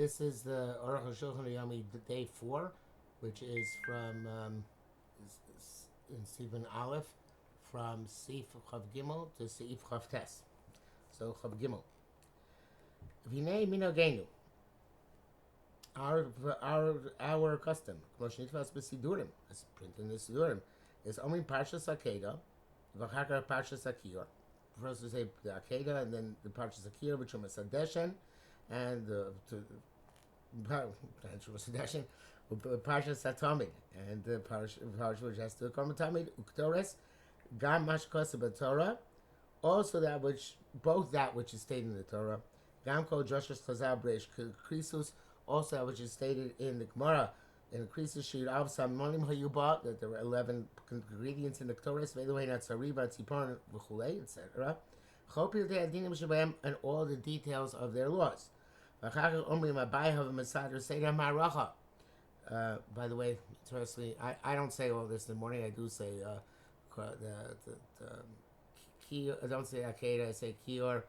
This is the Arukh HaShulchan OC day 4, which is from in Stephen Aleph, from Seif Chav Gimel to Seif Chav Tes. So Chav Gimel. V'nei minogenu. Our custom, K'moshnitfas b'sidurim, as printed in the sidurim, is only Parshas Akeda, v'chakar Parshas Akiyah. First we say the Akeda, and then the Parshas Akiyah, which are Sadeshan, and the Sadeshan, Parshas Satamid, and the Parshas which has to come Tamid, Uktores, Gam Mashkos b'Torah, also that which, both that which is stated in the Torah, Gam Kol Joshua Chazal Breish Krisus, also that which is stated in the Gemara, in the Krisus Shir Av Samonim Hayuba, that there were 11 ingredients in the Torah, Ve'eluhay Natzariva, Tzipon, V'chulei, etc. Chopil De Adinim Shabem, and all the details of their laws. V'chakar Omrim Abai Hav Masadr Seder Ma'aracha. By the way, interestingly, I don't say all this in the morning. I do say I don't say Akeda. I say Kior,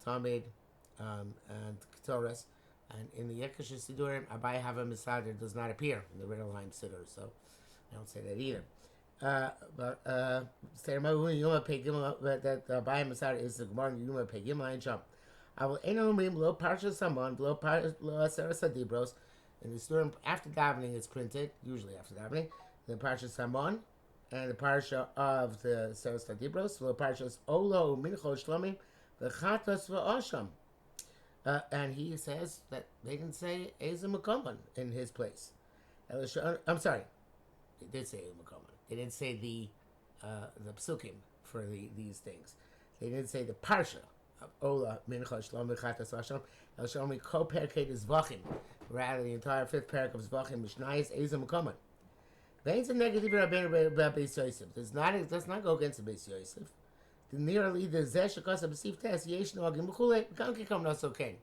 Tamid, and Ketores. And in the Yekesh Sidurim, Abai Hava Misader does not appear in the Rittelheim Siddur, so I don't say that either. But Yuma Pegimel, that Abai Misader is the Gemara Yuma Pegimel and Jump. I will Enomim Lo Parsha Samon, Lo Seras Adibros. In the Sidurim, after davening, it's printed, usually after davening, the Parsha Samon and the Parsha of the Seras Adibros, Lo Parshas Olo Mincho Shlomim, the Chatos V'Osham. And he says that they didn't say Ezra McCommon in his place. I'm sorry, they did say Ezra McCommon. They didn't say the psukim for these things. They didn't say the parsha of Ola Mincha Shlom Mechatas Vasham. El Shomi Ko Perkei Zvachim. Rather, the entire 5th parak of Zvachim Mishnayis Ezra McCommon. Veins a negative Rabbeinu Beis Yosef. Does not go against the Beis Yosef. The nearly the Zesh Akasa B'Sif Tes Yesh Nogim B'Chulei Kanki Kam Naso Ken.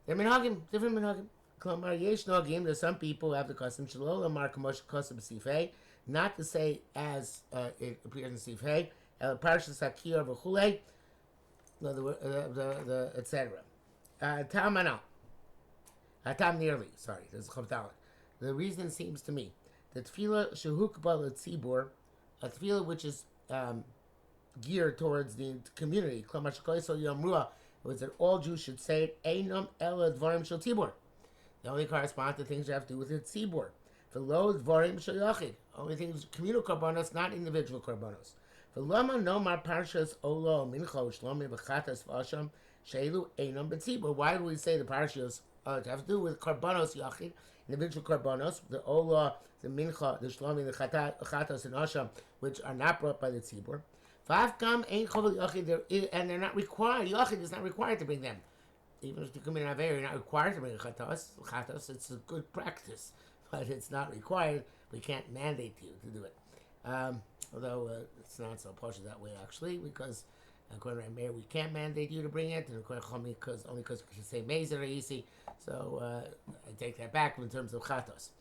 They're Minhagim, different Minhagim. Klamar Yesh Nogim. There's some people who have the custom Shalol Amar Kamosh Akasa B'Sif Hey, not to say as it appears in Sif Hey. El Parshas Akiyah B'Chulei. In other words, the etc. Tam Anal. Tam nearly. Sorry, there's Chavdalit. The reason seems to me that Tefillah Shehukbal Tzibur, a Tefillah which is geared towards the community. Was that all Jews should say it. Einam ela dvarim shel tzibur. They only correspond to things that have to do with the tzibur. V'lo dvarim shel yachid. Only things communal karbanos, not individual karbanos. V'lama nomar parshas olo mincho shlomi v'chatas v'asham sheilu einam b'tzibur. Why do we say the parshas have to do with karbanos yachid, individual karbanos, the ola, the mincha, the shlomi, the chatas and asham, which are not brought by the tzibur? And they're not required. Yachid is not required to bring them. Even if you come in an Aver, you're not required to bring a chatos. It's a good practice, but it's not required. We can't mandate you to do it. Although it's not so partial that way, actually, because according to Aver, we can't mandate you to bring it, and according to Chomi, only because we can say Mezer Eisi. So I take that back in terms of chatos.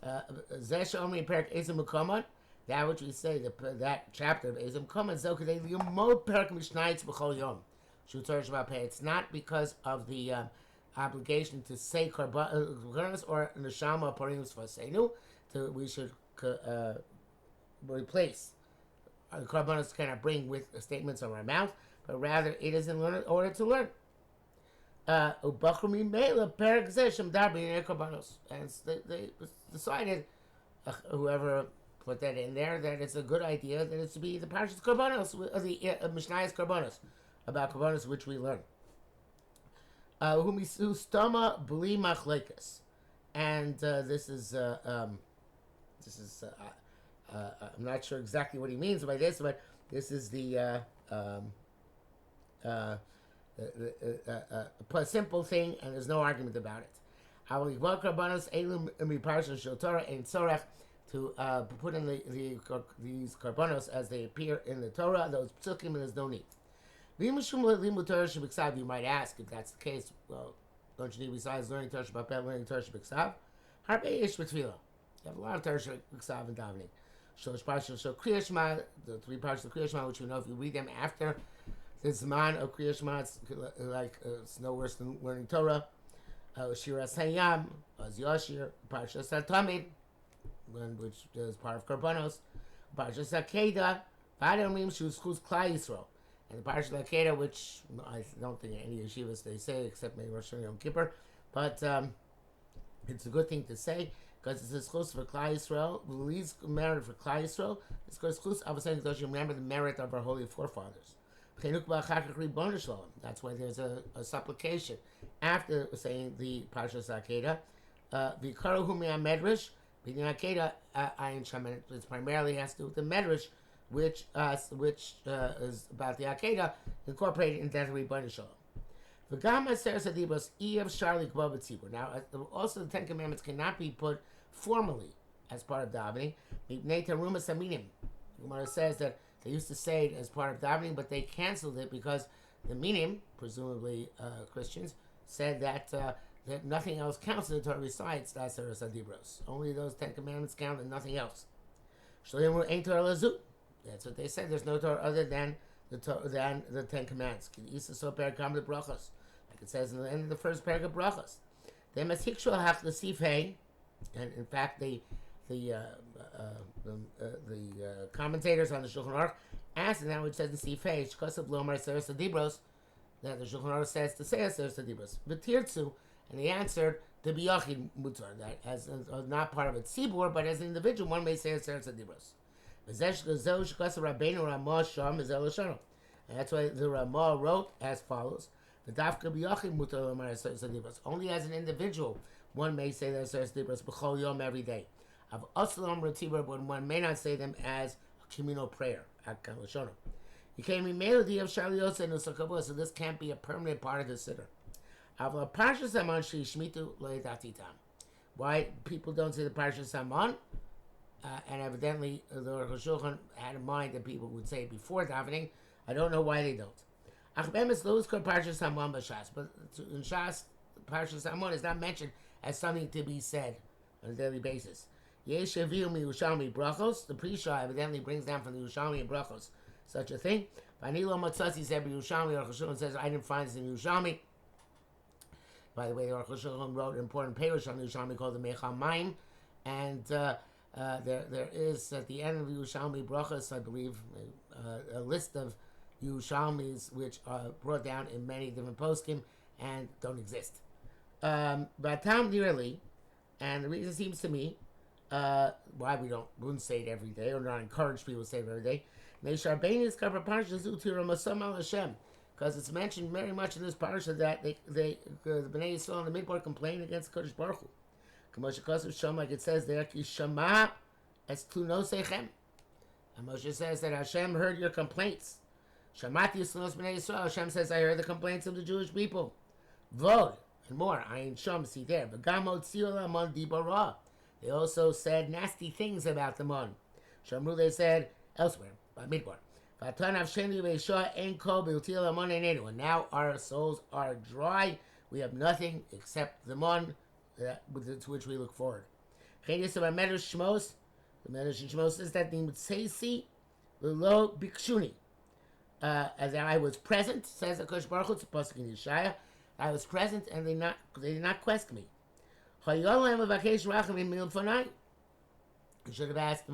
Zesh Omri Perak Ezim Mukamon. That which we say, that chapter of Ezim Koman Zokadei Yomod Perak Mishnayitz B'chol Yom. Shutar Shabbat Pei. It's not because of the obligation to say Karbanos or Neshama Parim Sfasenu. We should replace Karbanos cannot bring with statements on our mouth, but rather it is in order to learn. Ubachumi Mela Perak Zeshem Darbi Karbanos. And they decided, whoever put that in there, that it's a good idea that it's to be the Parshas Karbanos, the Mishnayos Karbanos, about Karbanos which we learn. Humistama Bli Machlekas, and this is I'm not sure exactly what he means by this, but this is the simple thing, and there's no argument about it. I will Karbanos Elum Mi Parshas Shel Torah and Tzorach, to put in these karbanos as they appear in the Torah, those psukim, and there's no need. You might ask, if that's the case, well, don't you need, besides learning Torah Shabbat, learning Torah Shabbat? Harbe ish b'tefillah. You have a lot of Torah Shabbat and davening. Shlosh parshas shel Kriya Shema, the 3 parts of Kriya Shema, which we know if you read them after the Zman of Kriya Shema, it's like it's no worse than learning Torah. Shira Sayam, Oz Yoshir, Parshas HaTamid, which is part of Korbanos, Parshas HaKeda, Vadamim Shuzchus Klal Yisrael. And the Parshas HaKeda, which I don't think any yeshivas they say, except maybe Rosh Hashanah Yom Kippur, but it's a good thing to say, because it's exclusive for Klal Yisrael. The least merit for Klal Yisrael is exclusive. I was saying, don't you remember the merit of our holy forefathers? That's why there's a supplication after saying the Parshas HaKeda. V'karuhu me'amedrash, b'nei HaKeda ayin sham. It primarily has to do with the medrash, which is about the HaKeda, incorporated into the Rebbeinu Shalom. Now, also the Ten Commandments cannot be put formally as part of davening. Gemara says that they used to say it as part of davening, but they canceled it because the minim, presumably Christians, said that nothing else counts in the Torah besides the Aseres HaDibros. Only those 10 Commandments count and nothing else. That's what they said. There's no Torah other than the 10 Commandments. Like it says in the end of the first paragraph of Brachos. And in fact, the commentators on the Shulchan Aruch asked, and now it says in Sif Hey, because of Lomar Aseres HaDibros, that the Shulchan Aruch says to say Aseres HaDibros. V'tirtzu, and he answered, to be Yachid Mutzar, that as not part of a tzibur, but as an individual, one may say Aseres HaDibros. And that's why the Ramah wrote as follows: only as an individual one may say that Aseres HaDibros b'chol yom every day. Of Aslam Ratibur, but one may not say them as a communal prayer. So this can't be a permanent part of the siddur. Why people don't say the Parshas Haman? And evidently the Arukh HaShulchan had in mind that people would say it before davening. I don't know why they don't. But in Shas, Parshas Haman is not mentioned as something to be said on a daily basis. Yesh Yaviu Yerushalmi Brachos. The Prisha evidently brings down from the Yerushalmi and Brachos such a thing. Vanilo Matzasi said Yerushalmi. Arukh HaShulchan says I didn't find this in Yerushalmi. By the way, the Arukh HaShulchan wrote an important parush on the Yerushalmi called the Mechal Maim, and there is at the end of Yerushalmi Brachos, I believe, a list of Yerushalmis which are brought down in many different poskim and don't exist. But Tam nearly, and the reason seems to me why we wouldn't say it every day or not encourage people to say it every day. Because it's mentioned very much in this parsha that the Bnei Yisrael and the Midbar complain against Kodesh Baruch Hu. Like it says there, Shama es tlunosechem. And Moshe says that Hashem heard your complaints. Shamati Yisrael Bnei Yisrael. Hashem says, I heard the complaints of the Jewish people. Vod and more. Ayin Sham, see there. V'gamot tziola mon dibara. They also said nasty things about the mon. Shamru, they said elsewhere by Midbar. And now our souls are dry. We have nothing except the mon to which we look forward. The Medrash Shmos says that the Mutseisi Lo Bikshuni. As I was present, says HaKadosh Baruch Hu, it's a pasuk in Yeshaya. I was present and they did not quest me. You should have asked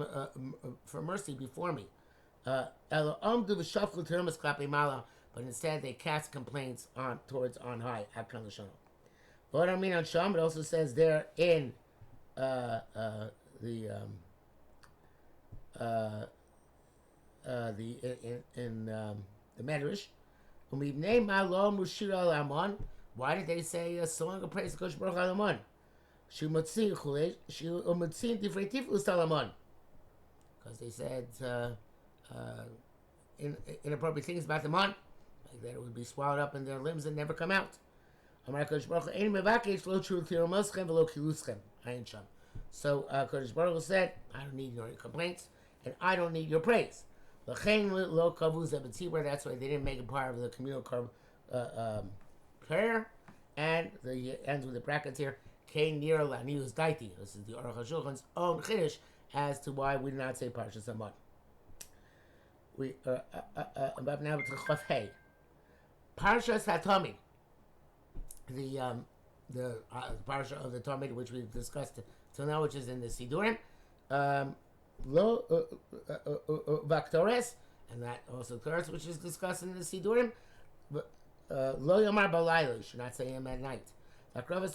for mercy before me. But instead they cast complaints towards on high. What I mean on Sham, it also says there in the Medrash. Why did they say a song of praise to Kodesh Baruch Hu? Because they said inappropriate things about the mon, like that it would be swallowed up in their limbs and never come out. So Kodesh Baruch Hu said, I don't need your complaints and I don't need your praise. That's why they didn't make it part of the communal prayer. And the ends with the brackets here. This is the Arukh HaShulchan's own chiddush as to why we do not say Parshas Haman. We about now to Chaf Hey. Parshas HaTamid. the parsha of the Talmud, which we've discussed till now, which is in the Sidurim. Lo Vaktores, and that also occurs, which is discussed in the Sidurim. Lo Yomar Balayla, you should not say him at night. Aktores,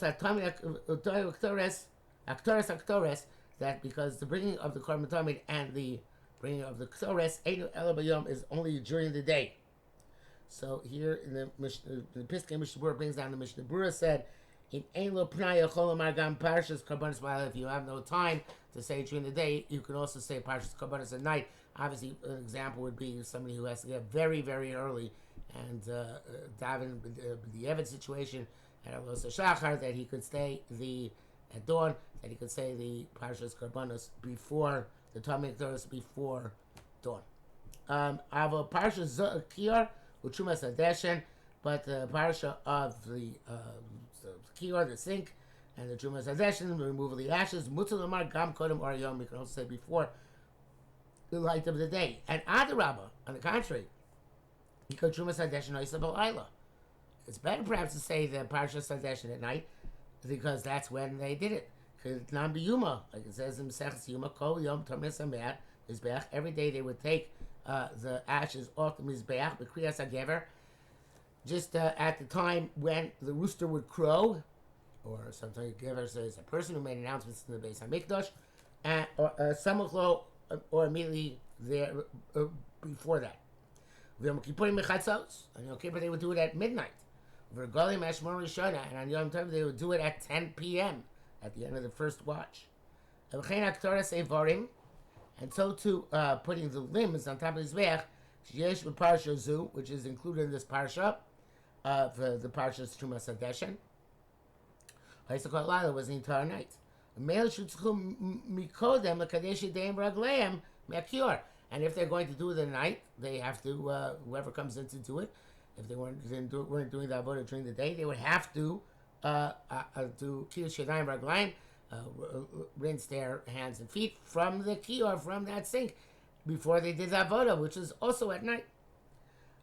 that because the bringing of the Korban Tamid and the bringing of the Ktores, Einu Ela Bayom, is only during the day. So here in the Piskei Mishnah Berurah brings down the Mishnah Berurah said, in Ein Lo Pnai Yachol Lomar Gam Parshas Korbanos B'Layla. If you have no time to say during the day, you can also say Parshas Korbanos at night. Obviously, an example would be somebody who has to get very, very early and daven the Eved situation at Alos Shachar, that he could stay at dawn, that he could say the Parshas Korbanos before the Talmud Torah before dawn. Avo Parshas Kiyar Uchumas Adeshen, but the parsha of the Kiyar, the sink, and the Chumas Adeshen, the removal of the ashes, Mutalamar Gam Kodem or Yom, we can also say before the light of the day. And Adarabba, on the contrary, because Chumas Adeshen Oisa B'Layla. It's better perhaps to say the Parsha Sadeshen at night, because that's when they did it. Because Nam B'Yuma, like it says in Maseches Yuma, Kol Yom Tormes Hameat Mizbeach. Every day they would take the ashes off the Mizbeach, B'Kriyas HaGever, just at the time when the rooster would crow, or sometimes Gever says a person who made announcements in the Beis HaMikdash, or Samuchlo, or immediately there before that. Yom Kippurim Mechatzos, on Yom Kippur they would do it at midnight. V'Regalim Eshmor Rishona, and on Yom Tov they would do it at 10 p.m. at the end of the first watch. V'chein Aktoras Evarim, and so too putting the limbs on top of the Mizbeach, Sheyesh B'Parsha Zu, which is included in this parsha of the Parshas Trumas Hadeshen. Haisakot Lila was the entire night. Male Shutzchu Mikodem L'Kadesh Yedayim Ragleim Me'Kior. And if they're going to do it at night, they have to, whoever comes in to do it, if they weren't doing the avodah during the day, they would have to do Kiyush Yadayim Raglayim, rinse their hands and feet from the kiyur, from that sink, before they did the avodah, which is also at night.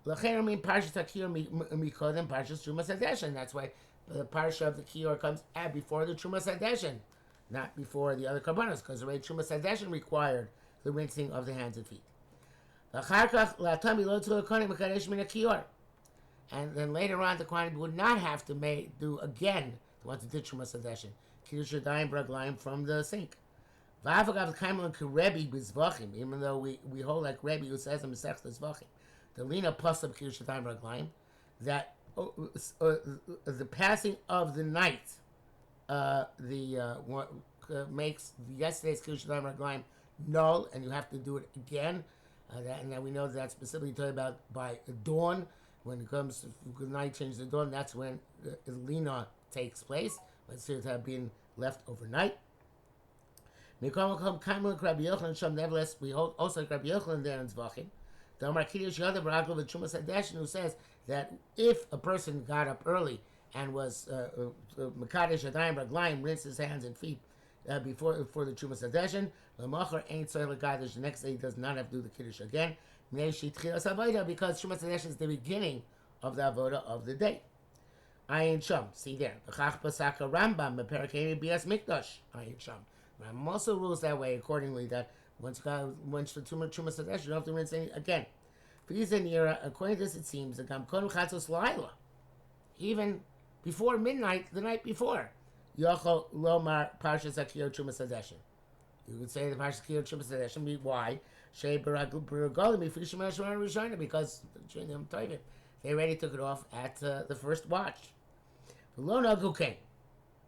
L'chein mean Parshas HaKiyur Mikodem Parshas Trumas Hadeshen. That's why the parsha of the kiyur comes before the Trumas Hadeshen, not before the other karbanos, because the way Trumas Hadeshen required the rinsing of the hands and feet. And then later on, the Kohanim would not have to do again the ones that did Trumas Hadeshen, Kiddush Yadayim Braglayim from the sink. Even though we hold like Rebbe who says in Masechta Zvachim, the Lina Pasab Kiddush Yadayim Braglayim, that the passing of the night makes yesterday's Kiddush Yadayim Braglayim null, and you have to do it again. And then we know that's specifically talking about by dawn. When it comes to night change the dawn, that's when the Lina takes place. But it's to have been left overnight. Nevertheless, we hold also Rabbi Yochanan there in Zvachim, who says that if a person got up early and was Mekadesh Yadayim Raglayim, rinsed his hands and feet before the Trumas Hadeshen, the next day he does not have to do the Kiddush again, because Trumas Hadeshen is the beginning of the avodah of the day. Ayin Sham, see there. Rambam also rules that way accordingly, that once the Trumas Hadeshen, you don't have to rinse anything again. According to this, it seems that even before midnight, the night before, Yochel Lomar Parshas HaKiyur Trumas Hadeshen. You would say the Parshas HaKiyur Trumas Hadeshen. Why? Because during the Yom Tovim, they already took it off at the first watch.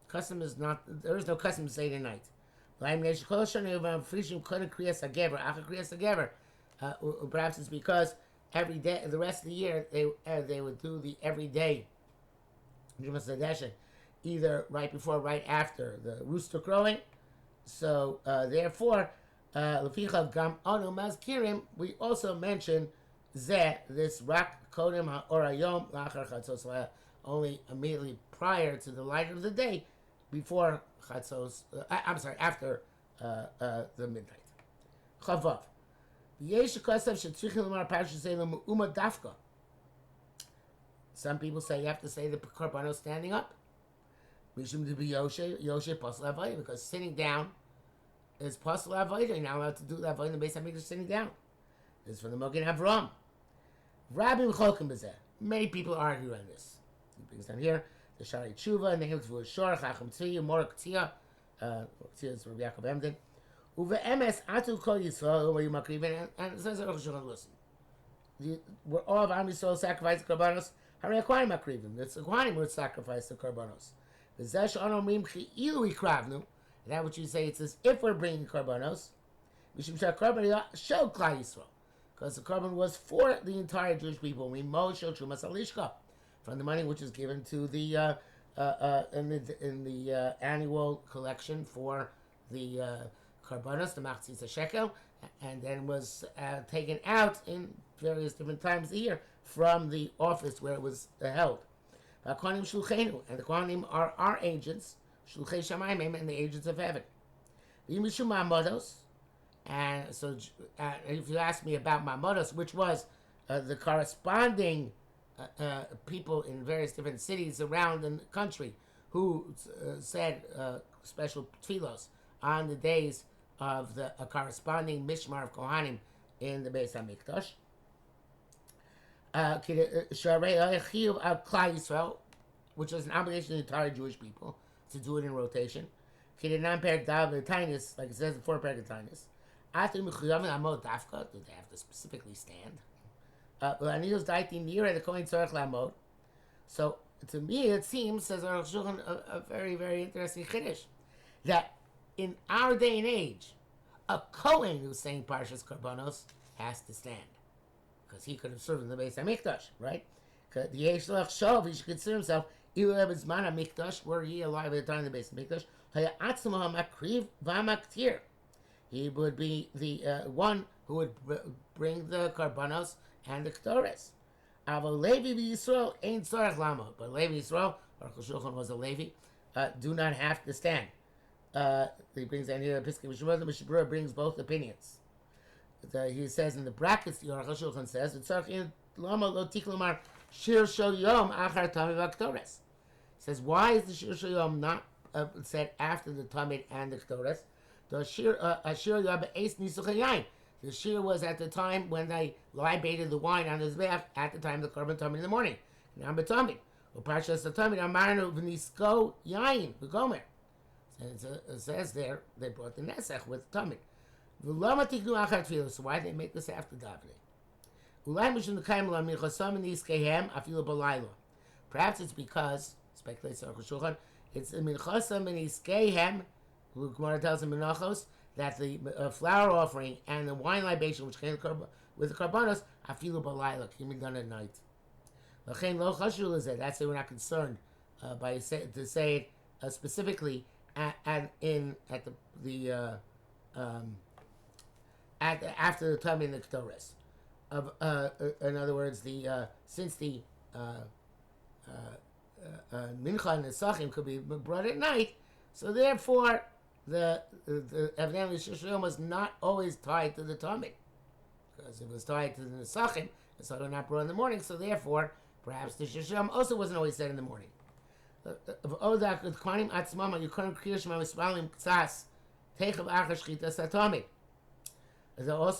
Custom is not. There is no custom to say it at night. Perhaps it's because every day, the rest of the year, they would do the everyday Trumas Hadeshen, either right before or right after the rooster crowing. So therefore, we also mention this rak kodem ha'orayom lachar chatzos, only immediately prior to the light of the day, before chatzos. After the midnight. Chavav. Some people say you have to say the korbanos standing up. Mishum to be Yoshe Pasal Avodah, because sitting down is Pasal Avodah. You're not allowed to do the Avodah in the Beis Hamikdash sitting down. This is from the Mogen Avram. Rabbi Chokim Bezeh. Many people argue on this. He brings down here the Shari Tshuva, and the Hiltvu Shor, Chacham Tzvi, Mor Ktia. Ktia is Rabbi Yaakov Emden. Uve Emes Atu Kol Yisrael Uve Yumakriven, and it says Arukh HaShulchan, listen. We're all of Am Yisrael sacrifice the Karbanos. Harei Kohanim Makriven. It's the Kohanim who sacrifice the Karbanos. V'zeh she'anu omrim Chi'ilu Ikravnu. That what you say, it says if we're bringing Karbanos, Mishum she'Karban Shel Klal Yisrael. Because the carbon was for the entire Jewish people. We Moshe Trumas Alishka, from the money which is given to the in the annual collection for the karbanos, the machzis shekel, and then was taken out in various different times of the year from the office where it was held. And the Kohanim are our agents, Shulchei Shamayim, and the agents of heaven. And so, if you ask me about Mamodos, which was the corresponding people in various different cities around the country who said special tefillos on the days of the corresponding mishmar of Kohanim in the Beis Hamikdash, which was an obligation to the entire Jewish people to do it in rotation. Like it says in 4 Perikatanis. Do they have to specifically stand? So to me it seems, says Arukh HaShulchan, a very, very interesting chiddush, that in our day and age, a Kohen who's saying Parshas Karbanos has to stand, because he could have served in the Beis Hamikdash, right? The Yesh Lach Shov, he should consider himself Ilu Ebizman HaMikdash, were he alive at the time of the Beis Hamikdash, Hayatzim HaMakriv VaMaktir. He would be the one who would bring the karbanos and the ketores. Avo Levi Yisrael ain't tzarech lama, but Levi Yisrael, Arukh HaShulchan was a Levi, do not have to stand. He brings down here the Mishabura brings both opinions. He says in the brackets, the Arukh HaShulchan says, "Tzarech lama lo tiklomar shir shel yom achar tamid v'ktores." Says, why is the shir shel yom not said after the tamid and the ketores? The shir was at the time when they libated the wine on his back at the time of the korban tamid in the morning. Now betamid, u'parshas the tamid amarnu v'nisko yain v'gomer. It says there they brought the nesach with tamid. V'lama tiknu achar tefillah. So why did they make this after davening? Ulay mishum l'kayim la'minchasam v'niskehem afilu b'layla. Perhaps it's because, speculates Arukh HaShulchan, it's minchasam v'niskehem. The Gemara tells in Menachos that the flour offering and the wine libation, which came with the karbanos, afilu balayla, can be done at night. That's why we're not concerned to say it specifically after the time in the ketores. In other words, since the mincha and the sachim could be brought at night, so therefore evidently Shir Shel Yom was not always tied to the Tamid, because it was tied to the Nesachim, and so they're not brought in the morning. So therefore, perhaps the Shir Shel Yom also wasn't always said in the morning. Also,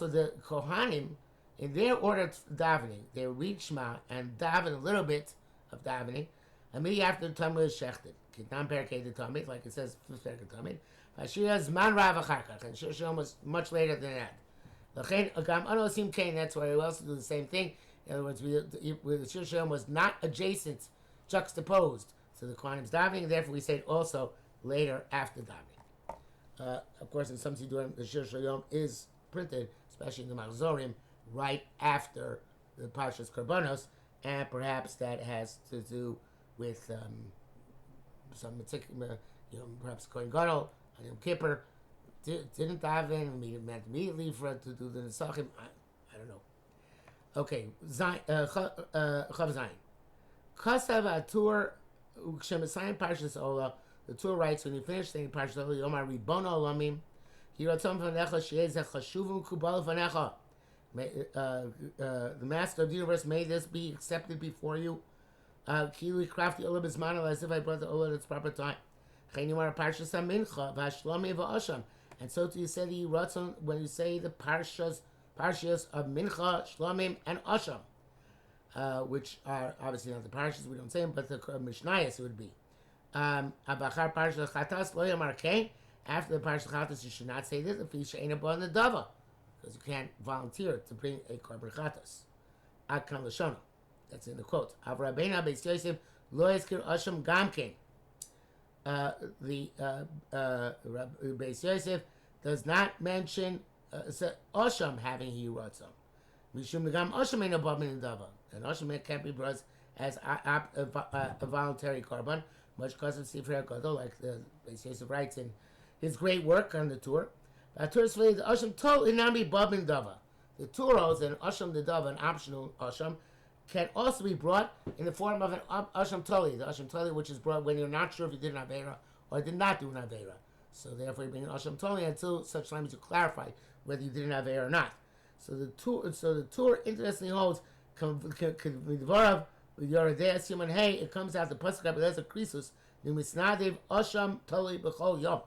the Kohanim, in their order of davening, they read Shema and daven a little bit of davening immediately after the Tamid is shechted. Like it says, and Shir Shel Yom was much later than that. That's why we also do the same thing. In other words, the Shir Shel Yom was not adjacent, juxtaposed to the Kohanim's davening, and therefore we say it also later after davening. Of course, in some Sidurim, the Shir Shel Yom is printed, especially in the Machzorim, right after the Parshas Karbanos, and perhaps that has to do with some perhaps Kohen Gadol on Yom Kippur didn't daven and meant immediately for it to do the Nesachim. I don't know. Okay, Chav Zayin. Kasav Atur Ukshemasayim Parshas Ola. The Tur writes, when you finish saying Parshas Ola, Yomar Ribono Olamim, Hirotzom Fanecha Sheezeh Chashuvim Kubal Fanecha. The Master of the Universe, may this be accepted before you. Kiwi crafty olah bismana as if I brought the olah at its proper time. Chaynimar parshas mincha v'hashlomi v'asham. And so too you say the ratzon when you say the parshas of mincha, shlomim, and asham, which are obviously not the parshas. We don't say them, but the mishnayos would be. Abachar parshas chatas lo yamar kain. After the parshas chatas, you should not say this if you she'ena bo in the dava, because you can't volunteer to bring a korban chatas. Ad kan l'shona. That's in the quote. Avrabena beis Yosef lo yezkir asham gamkein. The Beis Yosef does not mention asham having hiratzon. Mishum negam asham ain't above in dava, and asham can't be brought as a voluntary korban, much because of Sifrei Gadol, like the Beis Yosef writes in his great work on the tour. The asham tol inami bab in dava. The tour holds an asham the dava, an optional asham, can also be brought in the form of an asham toli, the asham toli which is brought when you're not sure if you did an avera or did not do an avera. So therefore you bring an asham toli until such time as you clarify whether you did an avera or not. So the tour interestingly holds midvarav yoredei siman hey. It comes out the pasuk Abelazar Krisus the misnadev asham toli b'chol yom.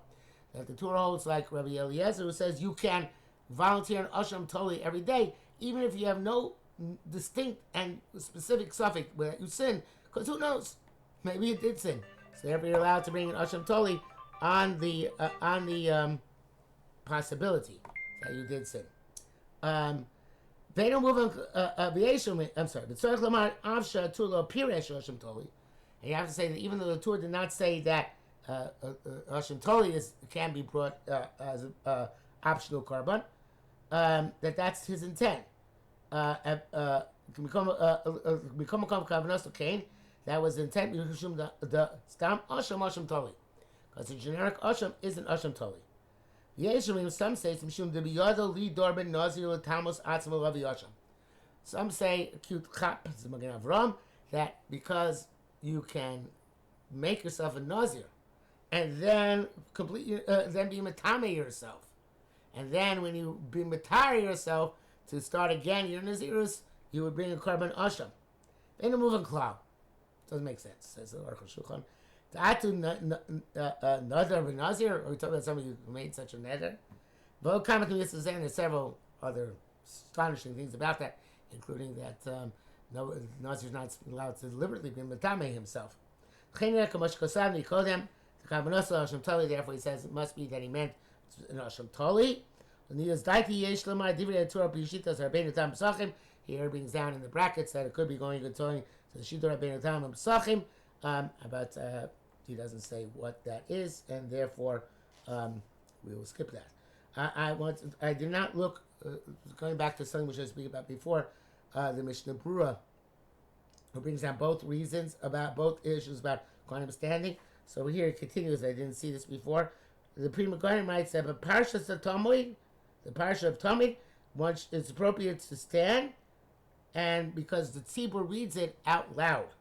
That the tour holds like Rabbi Eliezer, who says you can volunteer an asham toli every day even if you have no distinct and specific suffix where you sin, because who knows, maybe you did sin. So therefore you're allowed to bring an asham toli on the possibility that you did sin. They don't move on. I'm sorry, but tzarich lamar avsha tulo piresh asham toli, and you have to say that even though the Torah did not say that asham toli can be brought as an optional korban, that's his intent. That was the intent. You assume the stam asham toli, because the generic asham is an asham toli. Some say some say acute chap that because you can make yourself a nazir and then then be matame yourself, and then when you be matari yourself to start again your nazirus, you would bring a korban asham. Then a moving cloud doesn't make sense. Says the Arukh HaShulchan. Ta'atu nadar v'nazir, or we talk about somebody who made such a neder. But there's several other astonishing things about that, including that Nazir is not allowed to deliberately be matame himself. Therefore he says it must be that he meant an asham toli. Here brings down in the brackets that it could be going to the Shiddur Rabbeinu Tam and Pesachim, but he doesn't say what that is, and therefore we will skip that. I did not look, going back to something which I was speaking about before, the Mishnah Brura, who brings down both reasons about both issues about understanding. So here it continues. I didn't see this before. The Pri Megadim writes that the parsha of Talmud, the parsha of Talmud, once it's appropriate to stand, and because the tzibur reads it out loud,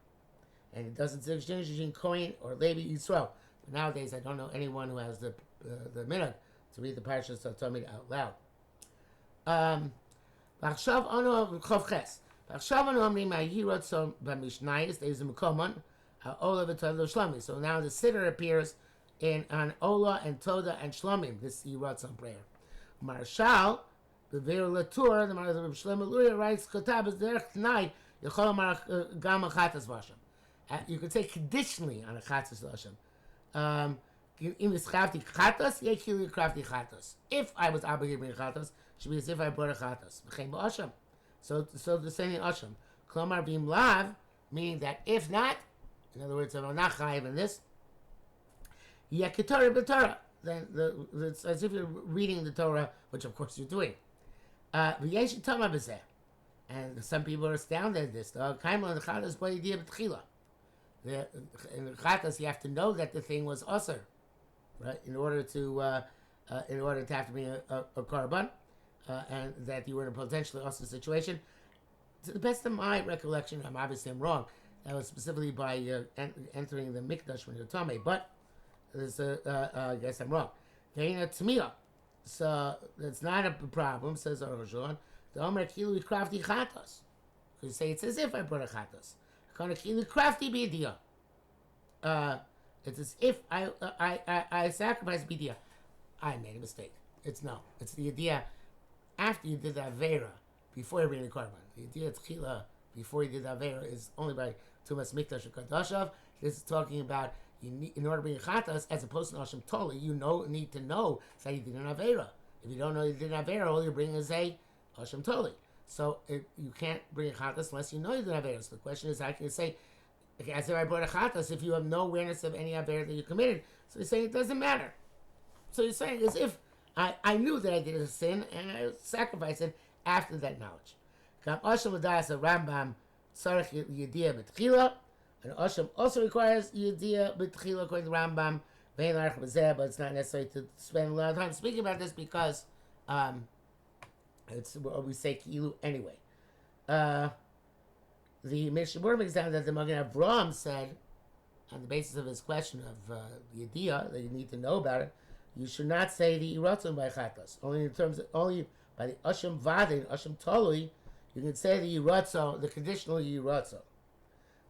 and it doesn't distinguish between Kohen or Levi Yisrael. But nowadays, I don't know anyone who has the minhag to read the parashas of Talmud out loud. V'achshav anu chavches. V'achshav anu omrim ha'yirot so b'mishnayis there's a mekomon ha'olah v'todah shlomim. So now the siddur appears on Ola and Toda and Shlomim. This yirot on prayer. Marshal the Ve'er Latur, the Marzah of Shlomo Luria writes Kotab is derech tonight Yechol Amar Gam Achatas Vasham. You could say conditionally on a Chatas Vasham. If I was obligated to bring a chatas, it should be as if I brought a chatas. So the same in asham. Klomar b'im lav, meaning that if not, in other words, if I'm not chayiv in this, yaketorah b'torah, then it's as if you're reading the Torah, which of course you're doing. V'yesh tama b'zeh, and some people are astounded at this. Kaimon chatas b'yidiyah b'tchila. In the chatas, you have to know that the thing was usher, right? In order to have to bring a korban, and that you were in a potentially usher situation. To the best of my recollection, I'm wrong. That was specifically by entering the mikdash when you're tamei, but I guess I'm wrong. So that's not a problem, says Arukh HaShulchan. The Omer Kilu crafty chatas. You say it's as if I brought a chatas. kind of crafty b'idiyah. It's as if I sacrificed b'idiyah. I made a mistake. It's the idea after you did the avera, before you bring the korban. The idea tchila before you did the avera is only by tumas mikdash kadashav. This is talking about you need, in order to bring a chatas, as opposed to Hashem Toli, you need to know that you did an avera. If you don't know you did an avera, all you bring is a Hashem Toli. So you can't bring a chatas unless you know you did an avera. So the question is, how can you say, as if I brought a chatas if you have no awareness of any avera that you committed? So you're saying it doesn't matter. So you're saying as if I knew that I did a sin and I sacrificed it after that knowledge. Rambam tzarich yediyah b'tchila, and Hashem also requires yediyah b'tchila according to Rambam. But it's not necessary to spend a lot of time speaking about this because it's what we say kilu anyway. The Mishnah Berurah makes down that the Magen Avraham said, on the basis of his question of yediyah that you need to know about it, you should not say the iratzon by chatas. Only by the asham vadin, asham tolui, you can say the iratzon, the conditional iratzon.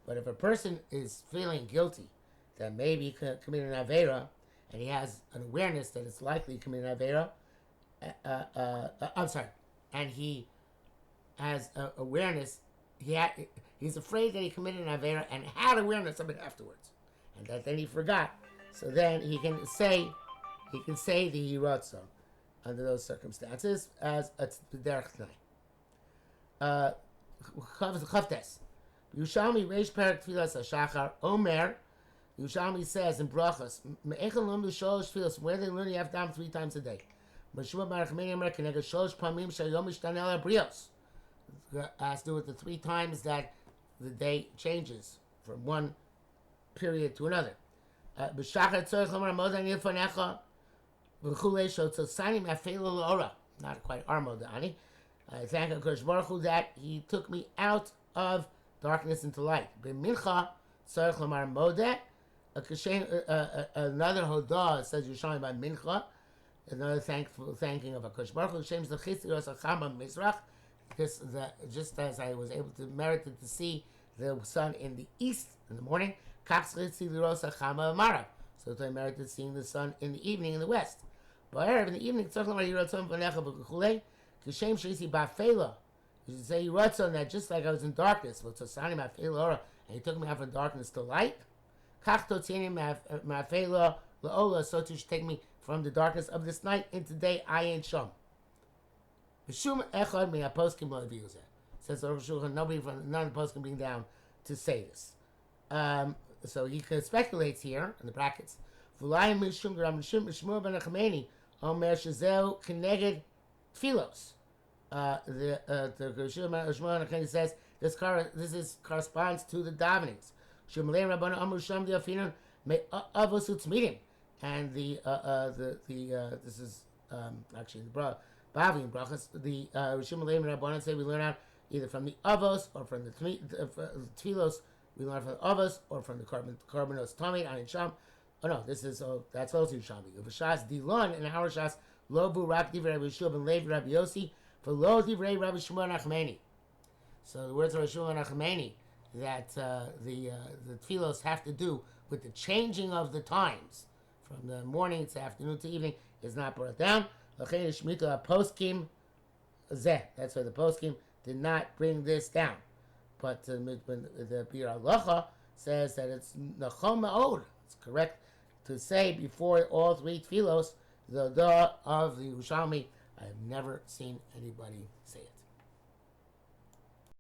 But if a person is feeling guilty that maybe he committed an avera, and he has an awareness that it's likely he committed an avera, and he has awareness, he's afraid that he committed an avera and had awareness of it afterwards, and that then he forgot. So then he can say the Yiratzon under those circumstances as it's the derech tnai. Chavtes. Yushalmi Reish Perek Tfilas HaShachar Omer. Yushalmi says in Brachos, Me'echel Lom L'Sholosh Tfilas, where they learn you have to have 3 times a day. Meshua Barachmeni Omer Keneged Sholosh Pamim Shayom Mishtanel HaBrios. Has to do with the 3 times that the day changes from one period to another. B'shachar tzorich lomar modan yifanecha v'chulei shotzosani ma'afeilu l'ora. Not quite our modani. I thank HaKadosh Baruch Hu that He took me out of darkness into light. B'mincha tzorich lomar modet. Another hodah says Yerushalmi by mincha. Another thanking of HaKadosh Baruch Hu. Shem zechis liros acham mizrach. Just as I was able to merit to see the sun in the east in the morning, so I merited seeing the sun in the evening in the west. But in the evening, you should say Yiratzon that just like I was in darkness, and He took me out from darkness to light. So to take me from the darkness of this night into day ayin shom. B'shum echad mi haposkim lo yaviu zeh. Says Arukh HaShulchan, none of the poskim bring down to say this. So he speculates here in the brackets. V'layim mishum gram mishum mishmur ben Achmeni omer shezeu keneged tfilos. The Shmuel ben Achmeni says this corresponds to the davenings. Shumalei Rabbanu Amru Sham Diafinon me avos utzmidim, and this is actually the Bavi and Brachas. The Shumalei Rabbanan say we learn out either from the avos or from the tfilos. We learn from the avos or from the karbanos tamid and sham. Oh no, that's also Shami. Uvashas Dilon and our Shas Lobu Rak Divrei Rabbi Yeshua ben Levi Rabbi Yossi for Lo Divrei Rabbi Shmuel Nachmani. So the words of Rabbi Shmuel Nachmani that the tefillos have to do with the changing of the times from the morning to afternoon to evening is not brought down. That's why the poskim did not bring this down. But the Bir Halacha says that it's nachom ma'od. It's correct to say before all 3 tefillos the of the Yerushalmi. I have never seen anybody say it.